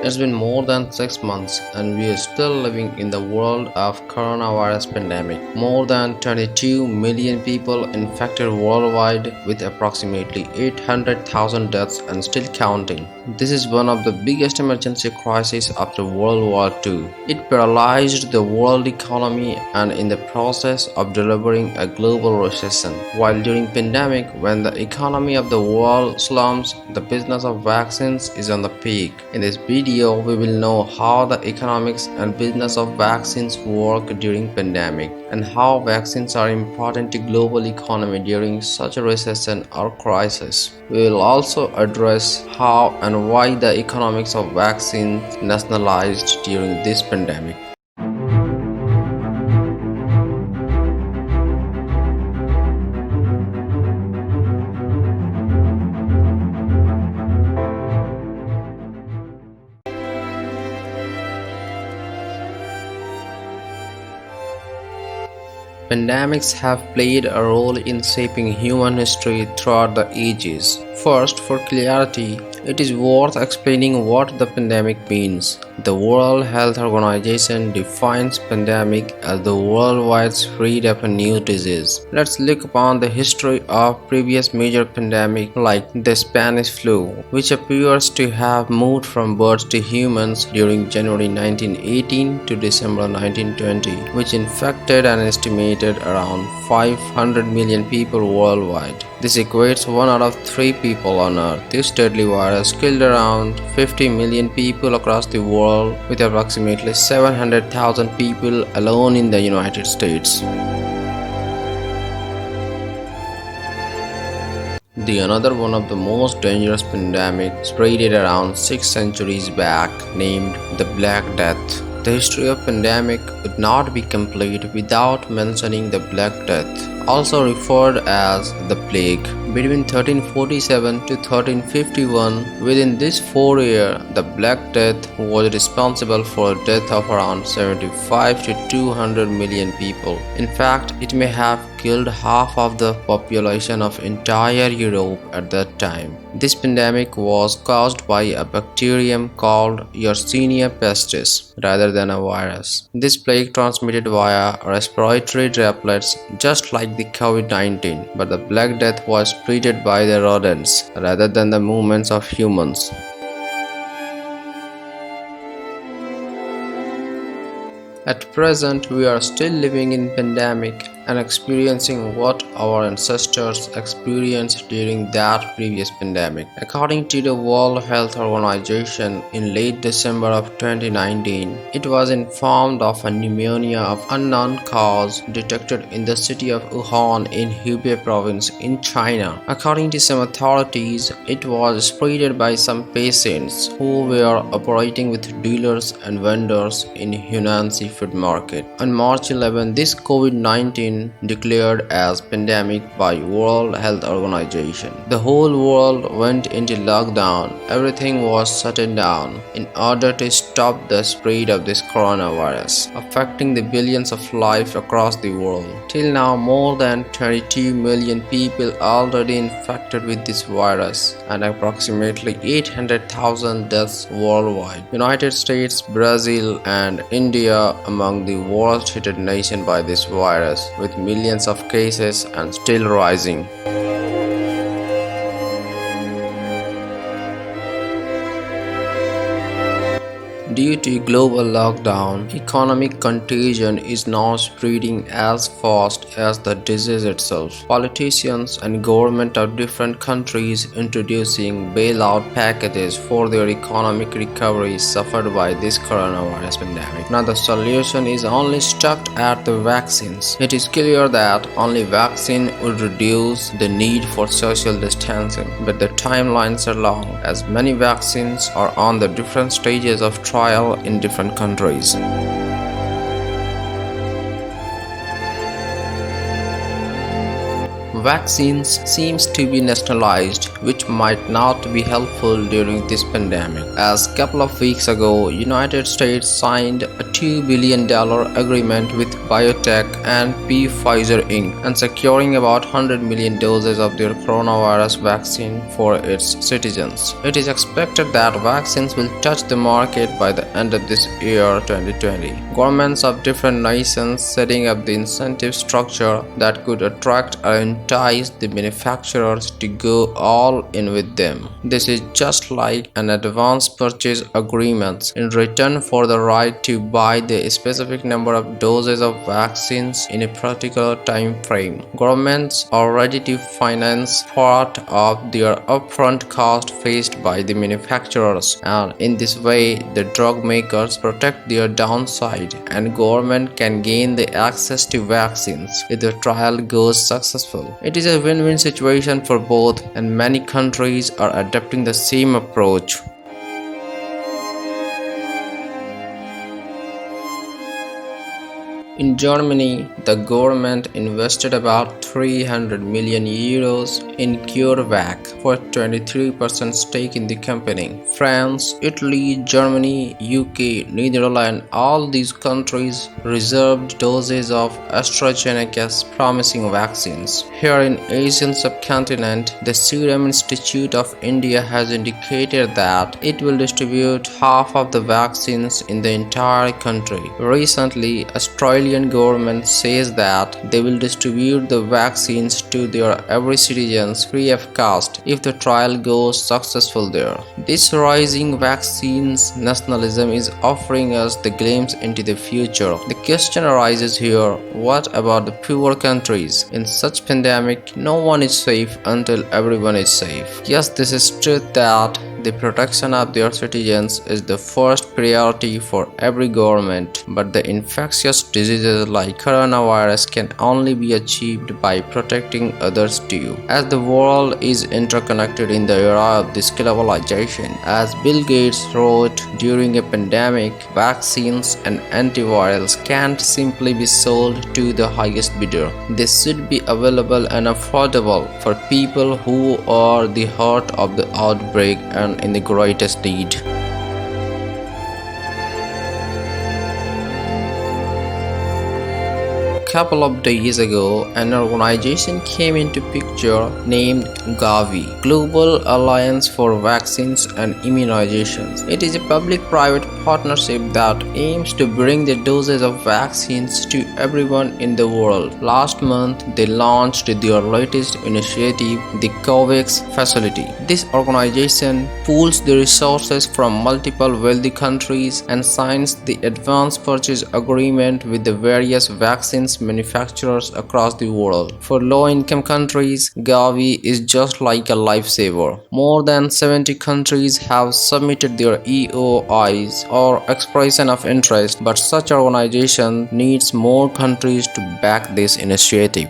It's been more than 6 months and we are still living in the world of coronavirus pandemic. More than 22 million people infected worldwide with approximately 800,000 deaths and still counting. This is one of the biggest emergency crises after World War II. It paralyzed the world economy and in the process of delivering a global recession. While during pandemic, when the economy of the world slumps, the business of vaccines is on the peak. In this video, we will know how the economics and business of vaccines work during pandemic and how vaccines are important to global economy during such a recession or crisis. We will also address how and why the economics of vaccines nationalized during this pandemic. Pandemics have played a role in shaping human history throughout the ages. First, for clarity, it is worth explaining what the pandemic means. The World Health Organization defines pandemic as the worldwide spread of a new disease. Let's look upon the history of previous major pandemic like the Spanish flu, which appears to have moved from birds to humans during January 1918 to December 1920, which infected an estimated around 500 million people worldwide. This equates 1 out of 3 people on Earth. This deadly virus killed around 50 million people across the world, with approximately 700,000 people alone in the United States. The another one of the most dangerous pandemic spread it around 6 centuries back, named the Black Death. The history of pandemic would not be complete without mentioning the Black Death, also referred as the plague. Between 1347 to 1351, within this 4 year, the Black Death was responsible for the death of around 75 to 200 million people. In fact, it may have killed half of the population of entire Europe at that time. This pandemic was caused by a bacterium called Yersinia pestis rather than a virus. This plague transmitted via respiratory droplets just like the COVID-19, but the Black Death was spread by the rodents rather than the movements of humans. At present, we are still living in pandemic and experiencing what our ancestors experienced during that previous pandemic. According to the World Health Organization, in late December of 2019, it was informed of a pneumonia of unknown cause detected in the city of Wuhan in Hubei province in China. According to some authorities, it was spread by some patients who were operating with dealers and vendors in Hunan seafood market. On March 11, this COVID-19 declared as pandemic by World Health Organization. The whole world went into lockdown. Everything was shut down in order to stop the spread of this coronavirus, affecting the billions of lives across the world. Till now, more than 22 million people already infected with this virus and approximately 800,000 deaths worldwide. United States, Brazil and India among the worst hit nation by this virus, with millions of cases and still rising. Due to global lockdown, economic contagion is now spreading as fast as the disease itself. Politicians and government of different countries introducing bailout packages for their economic recovery suffered by this coronavirus pandemic. Now the solution is only stuck at the vaccines. It is clear that only vaccine would reduce the need for social distancing, but the timelines are long as many vaccines are on the different stages of trial in different countries. vaccines seems to be nationalized, which might not be helpful during this pandemic. As a couple of weeks ago, United States signed a $2 billion agreement with biotech and Pfizer Inc. and securing about 100 million doses of their coronavirus vaccine for its citizens. It is expected that vaccines will touch the market by the end of this year 2020. Governments of different nations setting up the incentive structure that could attract or entice the manufacturers to go all in with them. This is just like an advance purchase agreement in return for the right to buy the specific number of doses of vaccines in a particular time frame. Governments are ready to finance part of their upfront cost faced by the manufacturers, and in this way the drug makers protect their downside and government can gain the access to vaccines if the trial goes successful. It is a win-win situation for both, and many countries are adopting the same approach. In Germany, the government invested about 300 million euros in CureVac for 23% stake in the company. France, Italy, Germany, UK, Netherlands, all these countries reserved doses of AstraZeneca's promising vaccines. Here in Asian subcontinent, the Serum Institute of India has indicated that it will distribute half of the vaccines in the entire country. Recently, Australia government says that they will distribute the vaccines to their every citizens free of cost if the trial goes successful there. This rising vaccines nationalism is offering us the glimpse into the future. The question arises here, what about the poor countries? In such pandemic, no one is safe until everyone is safe. Yes, this is truth that the protection of their citizens is the first priority for every government, but the infectious diseases like coronavirus can only be achieved by protecting others too. As the world is interconnected in the era of this globalization, as Bill Gates wrote, during a pandemic, vaccines and antivirals can't simply be sold to the highest bidder. They should be available and affordable for people who are the heart of the outbreak and in the greatest need. Couple of days ago, an organization came into picture named GAVI, Global Alliance for Vaccines and Immunizations. It is a public-private partnership that aims to bring the doses of vaccines to everyone in the world. Last month, they launched their latest initiative, the COVAX facility. This organization pools the resources from multiple wealthy countries and signs the advance purchase agreement with the various vaccines manufacturers across the world. For low-income countries, GAVI is just like a lifesaver. More than 70 countries have submitted their EOIs or expression of interest, but such organization needs more countries to back this initiative.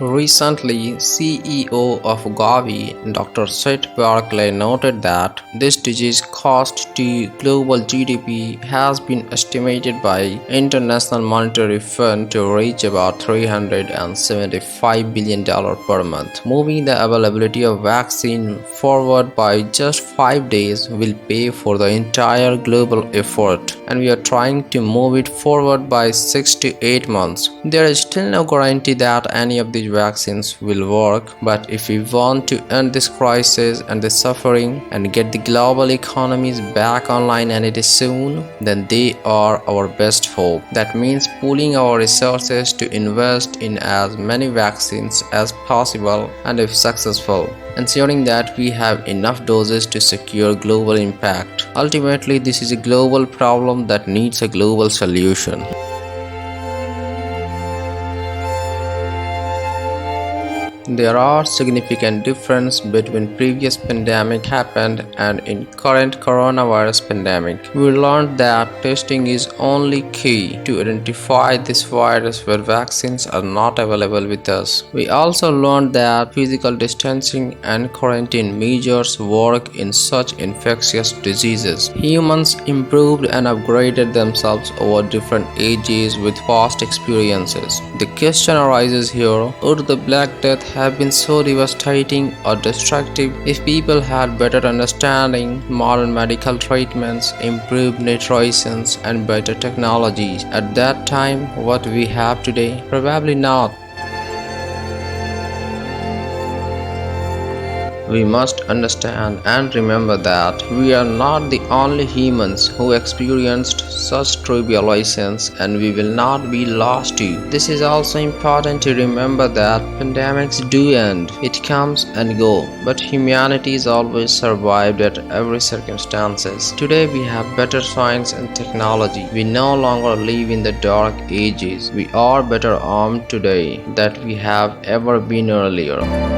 Recently, CEO of GAVI, Dr. Seth Berkley, noted that this disease cost to global GDP has been estimated by International Monetary Fund to reach about $375 billion per month. Moving the availability of vaccine forward by just 5 days will pay for the entire global effort, and we are trying to move it forward by 6 to 8 months. There is still no guarantee that any of these vaccines will work, but if we want to end this crisis and the suffering and get the global economies back online, and it is soon, then they are our best hope. That means pooling our resources to invest in as many vaccines as possible, and if successful, ensuring that we have enough doses to secure global impact. Ultimately, this is a global problem that needs a global solution. There are significant differences between previous pandemic happened and in current coronavirus pandemic. We learned that testing is only key to identify this virus where vaccines are not available with us. We also learned that physical distancing and quarantine measures work in such infectious diseases. Humans improved and upgraded themselves over different ages with past experiences. The question arises here, would the Black Death have been so devastating or destructive if people had better understanding, modern medical treatments, improved nutrition, and better technologies at that time what we have today? Probably not. We must understand and remember that we are not the only humans who experienced such tribulations, and we will not be lost too. This is also important to remember that pandemics do end. It comes and go, but humanity is always survived at every circumstances. Today we have better science and technology. We no longer live in the dark ages. We are better armed today than we have ever been earlier.